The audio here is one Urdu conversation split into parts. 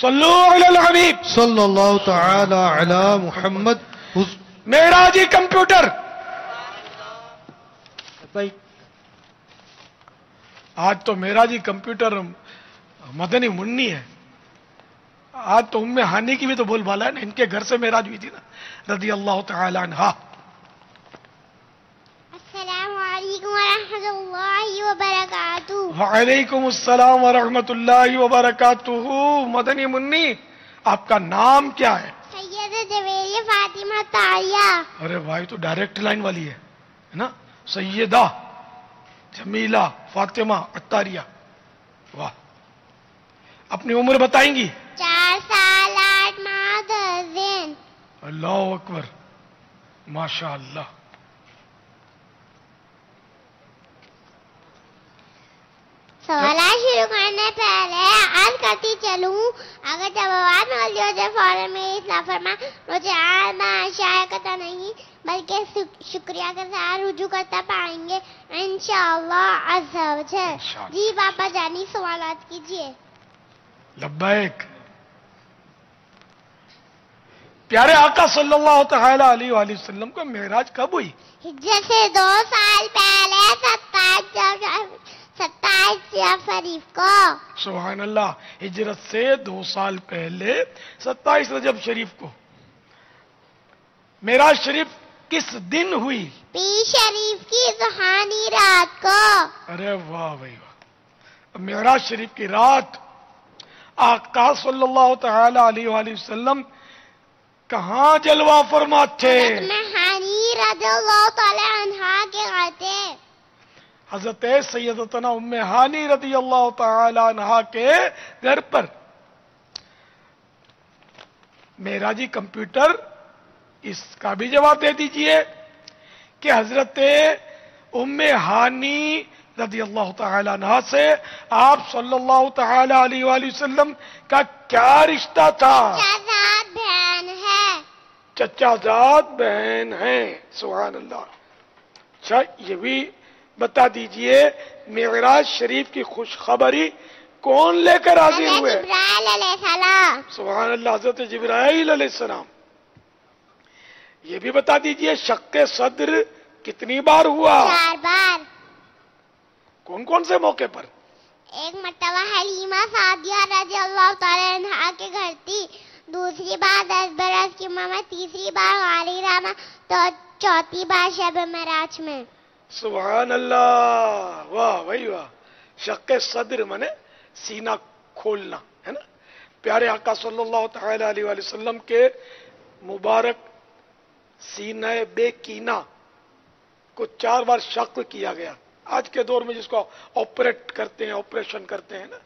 صلو علی الحبیب صلی اللہ تعالی علی محمد. معراجی کمپیوٹر. آج تو معراجی کمپیوٹر مدنی منی ہے. آج تو ام ہانی کی بھی تو بول بالا ہے نا، ان کے گھر سے معراج ہوئی تھی نا رضی اللہ تعالی عنہا. السلام علیکم ورحمۃ اللہ وبرکاتہ. وعلیکم السلام ورحمۃ اللہ وبرکاتہ. مدنی منی، آپ کا نام کیا ہے؟ سید جویریہ فاطمہ طاہیہ. ارے بھائی تو ڈائریکٹ لائن والی ہے نا، سیدہ جمیلہ فاطمہ عطاریہ. واہ. اپنی عمر بتائیں گی؟ 4 سال 8 ماہ 10 دن. اللہ اکبر، ماشاء اللہ. سوالات شروع کرنے پہلے عرض کرتی چلوں، اگر جوابات مغلطی ہو جائے فوراً میری اصلاح فرما. مجھے شائع قطع نہیں بلکہ شکریہ کے ساتھ رجوع کرتا پائیں گے انشاءاللہ عز و جل. جی پاپا جانی سوالات کیجیے. لبیک. پیارے آقا صلی اللہ تعالی علیہ وآلہ وسلم کو معراج کب ہوئی؟ ہجرت سے 2 سال پہلے 27 شریف کو. سبحان اللہ. ہجرت سے 2 سال پہلے 27 رجب شریف کو. معراج شریف کس دن ہوئی؟ پیر شریف کی روحانی رات کو. ارے واہ بھائی واہ. معراج شریف کی رات آقا صلی اللہ تعالی علیہ وآلہ وسلم کہاں جلوہ فرما تھے؟ مہانی رضی اللہ تعالی عنہا کے گھر تھے. حضرت سیدتنا ام ہانی رضی اللہ تعالی عنہا کے گھر پر. معراجی کمپیوٹر اس کا بھی جواب دے دیجئے کہ حضرت ام ہانی رضی اللہ تعالی عنہا سے آپ صلی اللہ تعالی علیہ وآلہ وسلم کا کیا رشتہ تھا؟ شہزاد بہن ہے. چچا زاد بہن ہیں. سبحان اللہ. اچھا یہ بھی بتا دیجئے معراج شریف کی خوشخبری کون لے کر حاضر ہوئے؟ جبرائیل علیہ السلام. سبحان اللہ. حضرت جبرائیل علیہ السلام. یہ بھی بتا دیجئے شق صدر کتنی بار ہوا؟ 4 بار. کون کون سے موقع پر؟ ایک مرتبہ حلیمہ سعدیہ رضی اللہ تعالی عنہا کے گھر تھی، دوسری بار 10 برس کی عمر میں، تیسری بار غاری راما، تو چوتھی بار شب معراج میں. سبحان اللہ. واہ بھائی واہ. شق صدر مانے سینہ کھولنا ہے نا. پیارے آقا صلی اللہ تعالی علیہ وآلہ وسلم کے مبارک سینہ بے کینہ کو 4 بار شق کیا گیا. آج کے دور میں جس کو آپریٹ کرتے ہیں، آپریشن کرتے ہیں نا،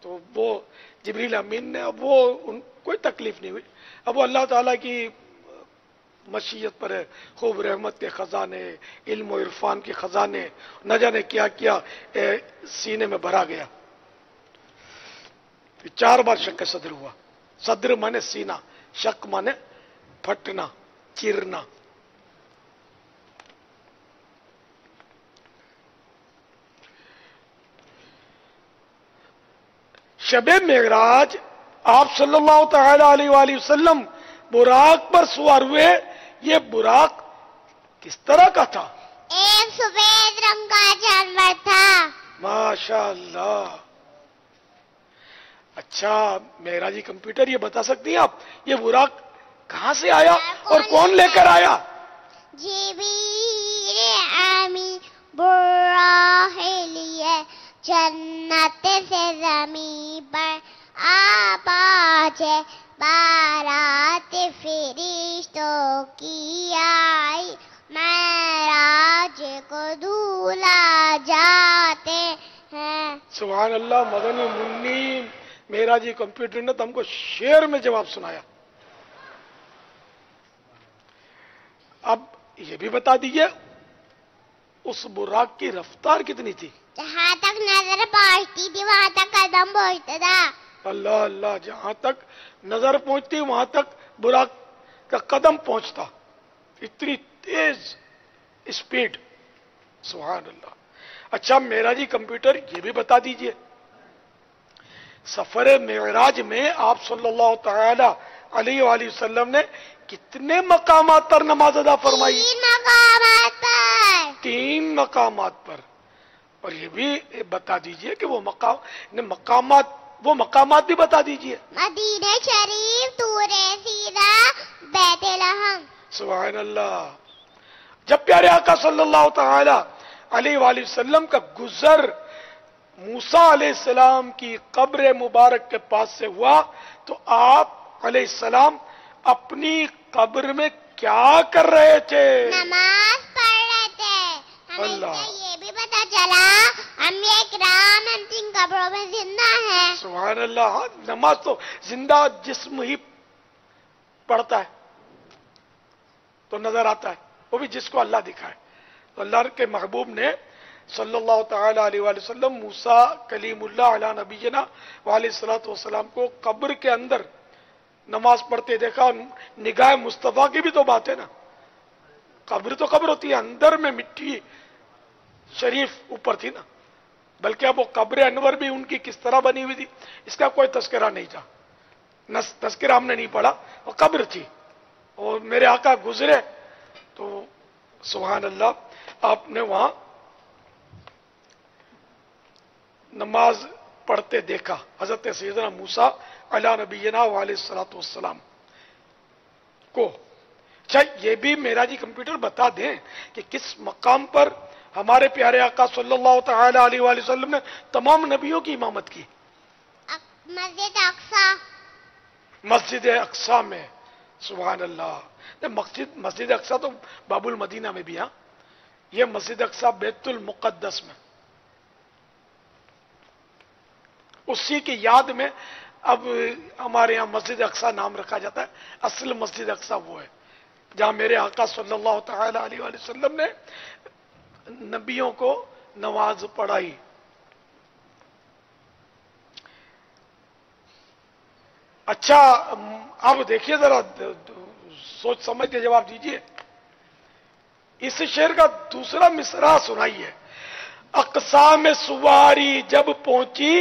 تو وہ جبریل امین نے، اب وہ کوئی تکلیف نہیں ہوئی. اب وہ اللہ تعالیٰ کی مشیت پر ہے. خوب رحمت کے خزانے، علم و عرفان کے خزانے، نہ جانے کیا کیا سینے میں بھرا گیا. 4 بار شق صدر ہوا. صدر مانے سینہ، شق مانے پھٹنا، چیرنا. شب معراج آپ صلی اللہ تعالی علیہ وآلہ وسلم براق پر سوار ہوئے. یہ براق کس طرح کا تھا؟ ایک سفید رنگ کا جانور تھا. ماشاء اللہ. اچھا معراجی کمپیوٹر یہ بتا سکتی ہیں آپ یہ براق کہاں سے آیا اور کون لے کر آیا؟ جبریل امی براق لیے جنت سے زمین پر آ پہنچے، بارات فرشتوں کی آئی، معراج کو دھولا جاتے ہیں. سبحان اللہ. مدنی منی معراجی کمپیوٹر نے تو ہم کو شعر میں جواب سنایا. اب یہ بھی بتا دیجئے اس براق کی رفتار کتنی تھی؟ جہاں تک نظر پہنچتی تھی وہاں تک قدم پہنچتا تھا. اللہ اللہ. جہاں تک نظر پہنچتی وہاں تک براق کا قدم پہنچتا. اتنی تیز اسپیڈ. سبحان اللہ. اچھا معراجی کمپیوٹر یہ بھی بتا دیجئے سفر معراج میں آپ صلی اللہ تعالی علیہ وآلہ وسلم نے کتنے مقامات پر نماز ادا فرمائی؟ 3 مقامات پر. 3 مقامات پر. اور یہ بھی بتا دیجئے کہ وہ مقامات بھی بتا دیجئے. مدینہ شریف، طور سینا، بیت لحم. سبحان اللہ. جب پیارے آقا صلی اللہ تعالی علیہ وآلہ وسلم کا گزر موسیٰ علیہ السلام کی قبر مبارک کے پاس سے ہوا تو آپ علیہ السلام اپنی قبر میں کیا کر رہے تھے؟ نماز پڑھ رہے تھے. ہمیں اس اللہ. سے یہ بھی پتا چلا انبیاء کرام ہم 3 قبروں میں زندہ ہیں. سبحان اللہ. ہاں، نماز تو زندہ جسم ہی پڑھتا ہے تو نظر آتا ہے، وہ بھی جس کو اللہ دکھائے. تو اللہ کے محبوب نے صلی اللہ تعالی علیہ وآلہ وسلم موسیٰ کلیم اللہ علیہ نبینا وعلیہ الصلوۃ والسلام کو قبر کے اندر نماز پڑھتے دیکھا. نگاہ مصطفیٰ کی بھی تو بات ہے نا. قبر تو قبر ہوتی ہے، اندر میں مٹی شریف اوپر تھی نا. بلکہ اب وہ قبر انور بھی ان کی کس طرح بنی ہوئی تھی اس کا کوئی تذکرہ نہیں تھا. تذکرہ ہم نے نہیں پڑھا. وہ قبر تھی اور میرے آقا گزرے تو سبحان اللہ آپ نے وہاں نماز پڑھتے دیکھا حضرت سیدنا موسیٰ علیہ نبینا وعلیہ الصلوۃ والسلام کو. اچھا یہ بھی میرا جی کمپیوٹر بتا دیں کہ کس مقام پر ہمارے پیارے آقا صلی اللہ تعالی علیہ وآلہ وسلم نے تمام نبیوں کی امامت کی؟ مسجد اقصی. مسجد اقصی میں. سبحان اللہ. مسجد اقصی تو باب المدینہ میں بھی. ہاں یہ مسجد اقصی بیت المقدس میں. اسی کی یاد میں اب ہمارے یہاں مسجد اقصی نام رکھا جاتا ہے. اصل مسجد اقصی وہ ہے جہاں میرے آقا صلی اللہ تعالی علیہ وآلہ وسلم نے نبیوں کو نماز پڑھائی. اچھا اب دیکھیے ذرا سوچ سمجھ کے جواب دیجئے. اس شعر کا دوسرا مصرع سنائیے. اقصی میں سواری جب پہنچی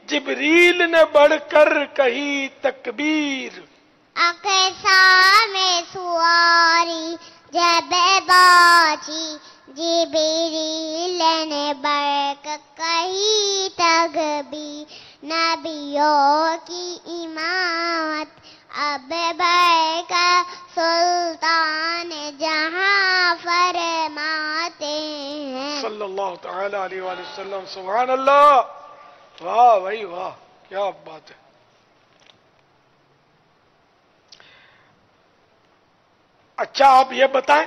جبریل نے بڑھ کر کہی تکبیر. اقصی میں سواری جب پہنچی جبریل نے بڑھ کر کہی تکبیر. نبیوں کی امامت اب بکر سلطان جہاں فرماتے ہیں صلی اللہ تعالی علیہ وآلہ وسلم. سبحان اللہ. واہ بھائی واہ، کیا بات ہے. اچھا آپ یہ بتائیں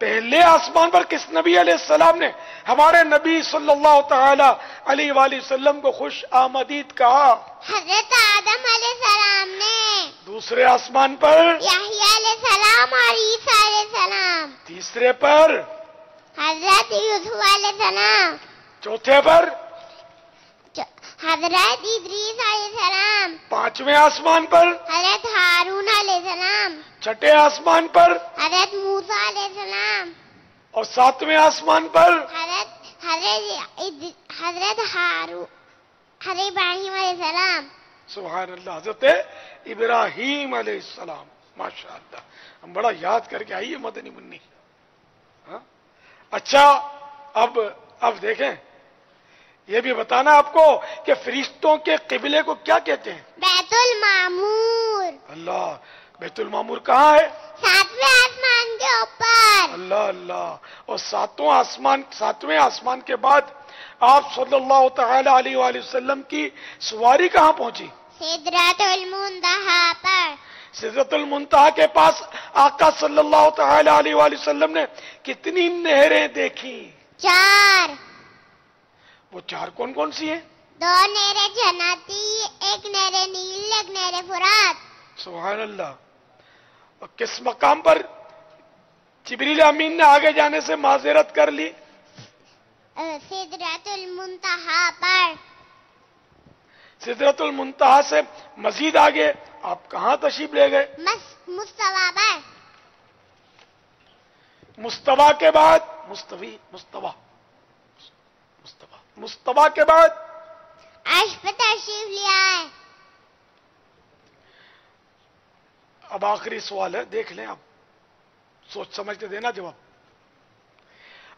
پہلے آسمان پر کس نبی علیہ السلام نے ہمارے نبی صلی اللہ تعالی علیہ وآلہ وسلم کو خوش آمدید کہا؟ حضرت آدم علیہ السلام نے. دوسرے آسمان پر؟ یحییٰ علیہ السلام اور عیسیٰ علیہ السلام. تیسرے پر؟ حضرت یوسف علیہ السلام. چوتھے پر؟ حضرت ادریس علیہ السلام. پانچویں آسمان پر؟ حضرت ہارون علیہ السلام. چھٹے آسمان پر؟ حضرت موسیٰ علیہ السلام. اور ساتویں آسمان پر؟ حضرت ابراہیم علیہ السلام. سبحان اللہ. حضرت ابراہیم علیہ السلام. ماشاء اللہ ہم بڑا یاد کر کے آئیے مدنی منی. ہاں اچھا اب دیکھیں یہ بھی بتانا آپ کو کہ فرشتوں کے قبلے کو کیا کہتے ہیں؟ بیت المعمور. اللہ. بیت المعمور کہاں ہے؟ 7ویں آسمان کے اوپر. اللہ اللہ. اور ساتویں آسمان کے بعد آپ صلی اللہ تعالی علیہ وآلہ وسلم کی سواری کہاں پہنچی؟ سدرۃ المنتہا پر. سدرۃ المنتہا کے پاس آقا صلی اللہ تعالی علیہ وآلہ وسلم نے کتنی نہریں دیکھی؟ 4. وہ 4 کون کون سی ہیں؟ 2 نہریں جنتی، 1 نہر نیل، 1 نہر فرات. سبحان اللہ. اور کس مقام پر جبریل امین نے آگے جانے سے معذرت کر لی؟ سدرۃ المنتہا پر. سدرۃ المنتہا سے مزید آگے آپ کہاں تشریف لے گئے؟ مستوی پر. مستوی کے بعد مستوی کے بعد عرش پہ تشریف لیا ہے. اب آخری سوال ہے، دیکھ لیں آپ، سوچ سمجھ کے دینا جواب.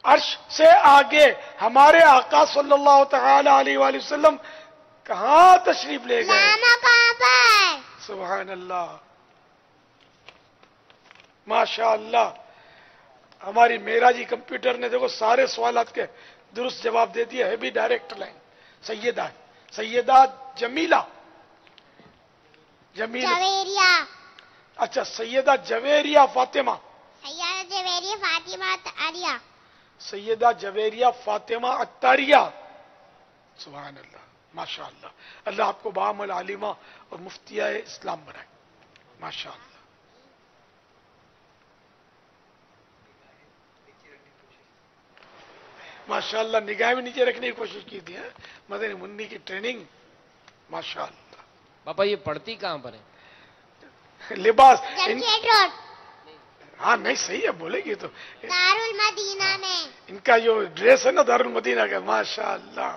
عرش سے آگے ہمارے آقا صلی اللہ تعالی علیہ وآلہ وسلم کہاں تشریف لے گئے؟ ناما کہاں پر؟ سبحان اللہ، ماشاء اللہ. ہماری معراجی کمپیوٹر نے دیکھو سارے سوالات کے درست جواب دے دیا ہے بھی ڈائریکٹ لائن. سیدہ جمیلہ جویریہ. اچھا، سیدہ جویریہ فاطمہ. سیدہ جویریہ فاطمہ عطاریہ. سیدہ جویریہ فاطمہ عطاریہ. سبحان اللہ، ماشاء اللہ. اللہ آپ کو بعمل عالمہ اور مفتیہ اسلام بنائے، ماشاء اللہ. ماشاء اللہ، نگاہ بھی نیچے رکھنے کی کوشش کی تھی. مدنی منی کی ٹریننگ، ماشاء اللہ. باپا یہ پڑھتی کہاں پر ہے؟ لباس جمشید روڈ ہاں نہیں صحیح ہے، بولے گی تو. دارالمدینہ میں. ان کا جو ڈریس ہے نا دارالمدینہ کا، ماشاء اللہ.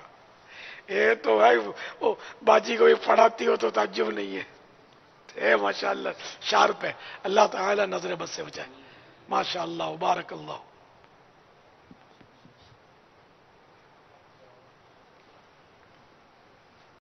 یہ تو ہے، وہ باجی کو بھی پڑھاتی ہو تو تعجب نہیں ہے. ماشاء اللہ شارپ ہے. اللہ تعالی نظر بد سے بچائے. ماشاء اللہ، بارک اللہ.